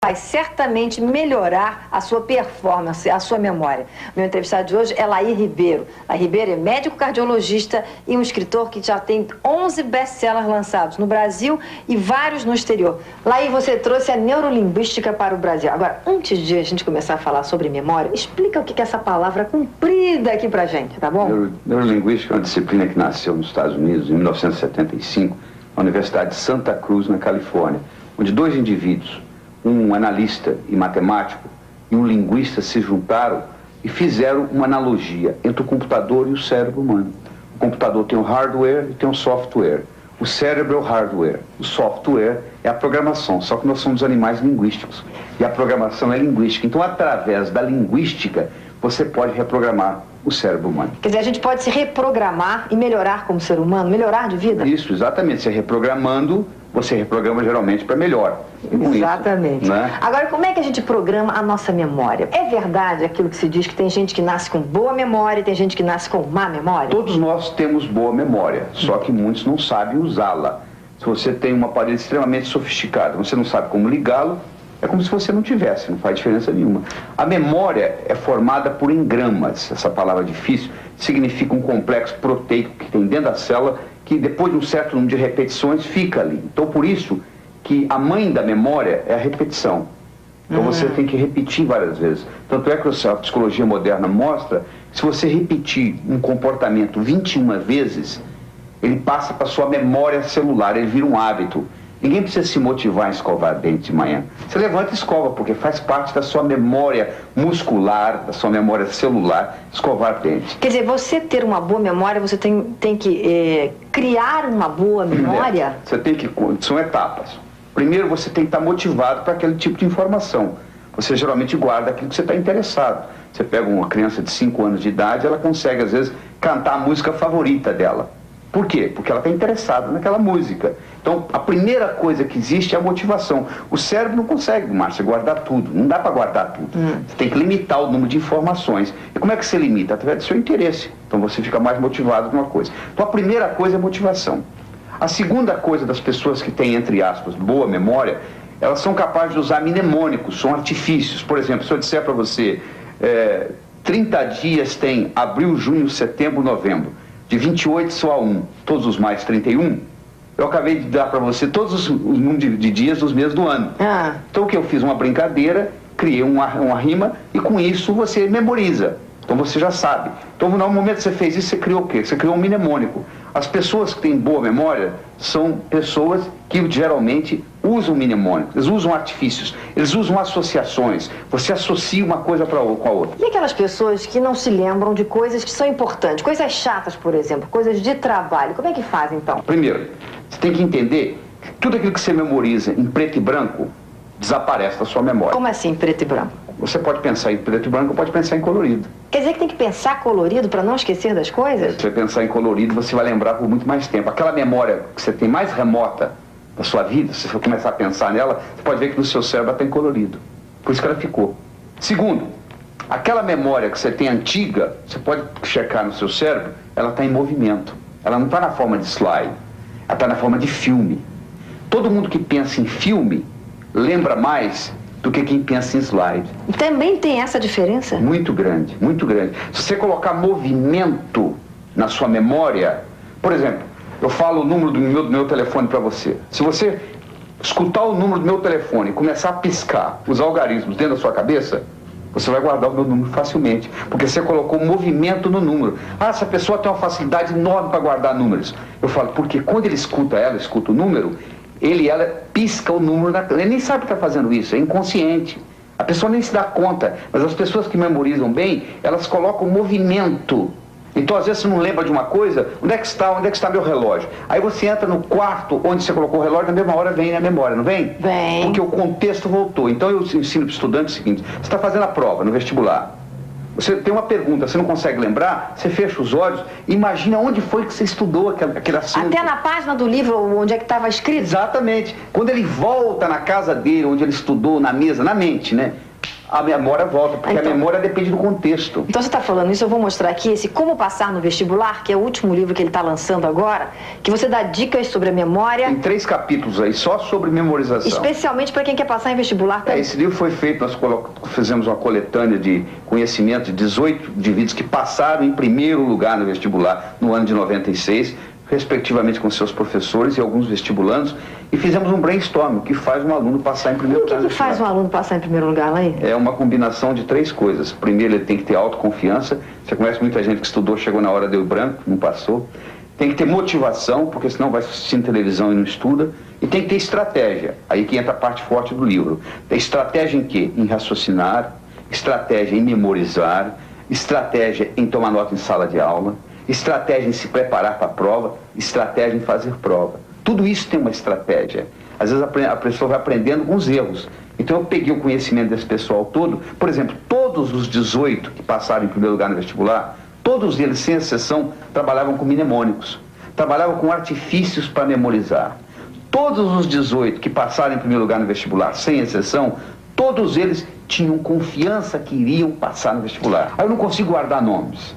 vai certamente melhorar a sua performance, a sua memória. Meu entrevistado de hoje é Laí Ribeiro. Laí Ribeiro é médico cardiologista e um escritor que já tem 11 best-sellers lançados no Brasil e vários no exterior. Laí, você trouxe a neurolinguística para o Brasil. Agora, antes de a gente começar a falar sobre memória, explica o que é essa palavra comprida aqui pra gente, tá bom? Neurolinguística é uma disciplina que nasceu nos Estados Unidos em 1975, na Universidade de Santa Cruz, na Califórnia, onde dois indivíduos, um analista e matemático e um linguista, se juntaram e fizeram uma analogia entre o computador e o cérebro humano. O computador tem um hardware e tem um software. O cérebro é o hardware, o software é a programação, só que nós somos animais linguísticos e a programação é linguística. Então, através da linguística, você pode reprogramar o cérebro humano. Quer dizer, a gente pode se reprogramar e melhorar como ser humano, melhorar de vida? Isso, exatamente. Você reprogramando, você reprograma geralmente para melhor. Exatamente. Isso, né? Agora, como é que a gente programa a nossa memória? É verdade aquilo que se diz que tem gente que nasce com boa memória e tem gente que nasce com má memória? Todos nós temos boa memória, só que muitos não sabem usá-la. Se você tem um aparelho extremamente sofisticado, você não sabe como ligá-lo, é como se você não tivesse, não faz diferença nenhuma. A memória é formada por engramas. Essa palavra difícil significa um complexo proteico que tem dentro da célula, que depois de um certo número de repetições fica ali. Então, por isso que a mãe da memória é a repetição. Então você tem que repetir várias vezes. Tanto é que a psicologia moderna mostra que se você repetir um comportamento 21 vezes, ele passa para a sua memória celular, ele vira um hábito. Ninguém precisa se motivar a escovar dente de manhã. Você levanta e escova, porque faz parte da sua memória muscular, da sua memória celular, escovar dente. Quer dizer, você ter uma boa memória, você tem que criar uma boa memória? Você tem que... São etapas. Primeiro, você tem que estar motivado para aquele tipo de informação. Você geralmente guarda aquilo que você está interessado. Você pega uma criança de 5 anos de idade, ela consegue, às vezes, cantar a música favorita dela. Por quê? Porque ela está interessada naquela música. Então, a primeira coisa que existe é a motivação. O cérebro não consegue, Márcia, guardar tudo. Não dá para guardar tudo. Você tem que limitar o número de informações. E como é que você limita? Através do seu interesse. Então, você fica mais motivado numa coisa. Então, a primeira coisa é a motivação. A segunda coisa das pessoas que têm, entre aspas, boa memória, elas são capazes de usar mnemônicos, são artifícios. Por exemplo, se eu disser para você, 30 dias tem abril, junho, setembro, novembro. De 28 só a 1, todos os mais 31, eu acabei de dar para você todos os números de dias dos meses do ano. Então o que eu fiz? Uma brincadeira, criei uma rima e com isso você memoriza. Então você já sabe. Então no momento que você fez isso, você criou o quê? Você criou um mnemônico. As pessoas que têm boa memória são pessoas que geralmente usam mnemônicos, eles usam artifícios, eles usam associações. Você associa uma coisa com a outra. E aquelas pessoas que não se lembram de coisas que são importantes, coisas chatas, por exemplo, coisas de trabalho, como é que faz então? Primeiro, você tem que entender que tudo aquilo que você memoriza em preto e branco desaparece da sua memória. Como assim, preto e branco? Você pode pensar em preto e branco ou pode pensar em colorido. Quer dizer que tem que pensar colorido para não esquecer das coisas? Se você pensar em colorido, você vai lembrar por muito mais tempo. Aquela memória que você tem mais remota da sua vida, se você for começar a pensar nela, você pode ver que no seu cérebro ela tem colorido. Por isso que ela ficou. Segundo, aquela memória que você tem antiga, você pode checar no seu cérebro, ela está em movimento. Ela não está na forma de slide, ela está na forma de filme. Todo mundo que pensa em filme lembra mais do que quem pensa em slide. E também tem essa diferença? Muito grande, muito grande. Se você colocar movimento na sua memória, por exemplo, eu falo o número do meu telefone para você. Se você escutar o número do meu telefone e começar a piscar os algarismos dentro da sua cabeça, você vai guardar o meu número facilmente, porque você colocou movimento no número. Essa pessoa tem uma facilidade enorme para guardar números. Eu falo, porque quando ele escuta o número, ela pisca o número, ele nem sabe que está fazendo isso, é inconsciente. A pessoa nem se dá conta, mas as pessoas que memorizam bem, elas colocam movimento. Então, às vezes, você não lembra de uma coisa, onde é que está meu relógio? Aí você entra no quarto onde você colocou o relógio, na mesma hora vem na memória, não vem? Vem. Porque o contexto voltou. Então, eu ensino para o estudante o seguinte, você está fazendo a prova no vestibular. Você tem uma pergunta, você não consegue lembrar, você fecha os olhos, imagina onde foi que você estudou aquele assunto. Até na página do livro onde é que estava escrito? Exatamente. Quando ele volta na casa dele, onde ele estudou, na mesa, na mente, né? a memória volta, porque a memória depende do contexto. Então você está falando isso, eu vou mostrar aqui esse Como Passar no Vestibular, que é o último livro que ele está lançando agora, que você dá dicas sobre a memória. Tem 3 capítulos aí, só sobre memorização. Especialmente para quem quer passar em vestibular também. Esse livro foi feito, nós fizemos uma coletânea de conhecimento de 18 indivíduos que passaram em primeiro lugar no vestibular no ano de 96, respectivamente com seus professores e alguns vestibulandos, e fizemos um brainstorm, o que faz um aluno passar em primeiro lugar. O que faz um aluno passar em primeiro lugar, Laí? É uma combinação de 3 coisas. Primeiro, ele tem que ter autoconfiança. Você conhece muita gente que estudou, chegou na hora, deu branco, não passou. Tem que ter motivação, porque senão vai assistindo televisão e não estuda. E tem que ter estratégia. Aí que entra a parte forte do livro. Tem estratégia em quê? Em raciocinar, estratégia em memorizar, estratégia em tomar nota em sala de aula, estratégia em se preparar para a prova, estratégia em fazer prova. Tudo isso tem uma estratégia. Às vezes a pessoa vai aprendendo com os erros. Então eu peguei o conhecimento desse pessoal todo. Por exemplo, todos os 18 que passaram em primeiro lugar no vestibular, todos eles, sem exceção, trabalhavam com mnemônicos. Trabalhavam com artifícios para memorizar. Todos os 18 que passaram em primeiro lugar no vestibular, sem exceção, todos eles tinham confiança que iriam passar no vestibular. Aí eu não consigo guardar nomes.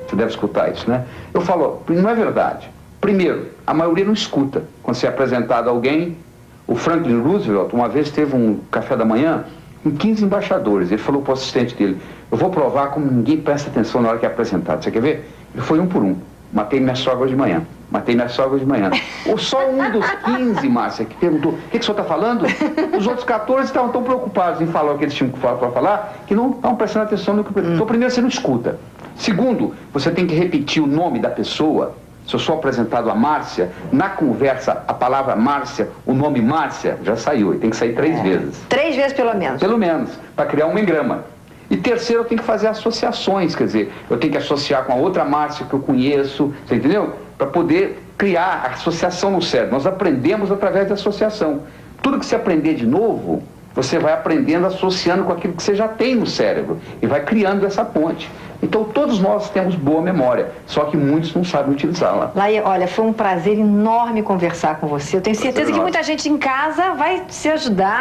Você deve escutar isso, né? Eu falo, não é verdade. Primeiro, a maioria não escuta. Quando você é apresentado a alguém, o Franklin Roosevelt, uma vez teve um café da manhã com 15 embaixadores. Ele falou para o assistente dele, eu vou provar como ninguém presta atenção na hora que é apresentado. Você quer ver? Ele foi um por um. Matei minha sogra de manhã. Matei minha sogra de manhã. Ou só um dos 15, Márcia, que perguntou, o que o senhor está falando? Os outros 14 estavam tão preocupados em falar o que eles tinham para falar, que não estavam prestando atenção no que... Então, primeiro, você não escuta. Segundo, você tem que repetir o nome da pessoa. Se eu sou apresentado a Márcia, na conversa, a palavra Márcia, o nome Márcia, já saiu. E tem que sair 3 vezes. 3 vezes pelo menos. Pelo menos, para criar um engrama. E terceiro, eu tenho que fazer associações, quer dizer, eu tenho que associar com a outra Márcia que eu conheço, você entendeu? Para poder criar a associação no cérebro. Nós aprendemos através da associação. Tudo que você aprender de novo, você vai aprendendo associando com aquilo que você já tem no cérebro e vai criando essa ponte. Então todos nós temos boa memória, só que muitos não sabem utilizá-la. Laí, olha, foi um prazer enorme conversar com você. Eu tenho certeza que muita gente em casa vai se ajudar.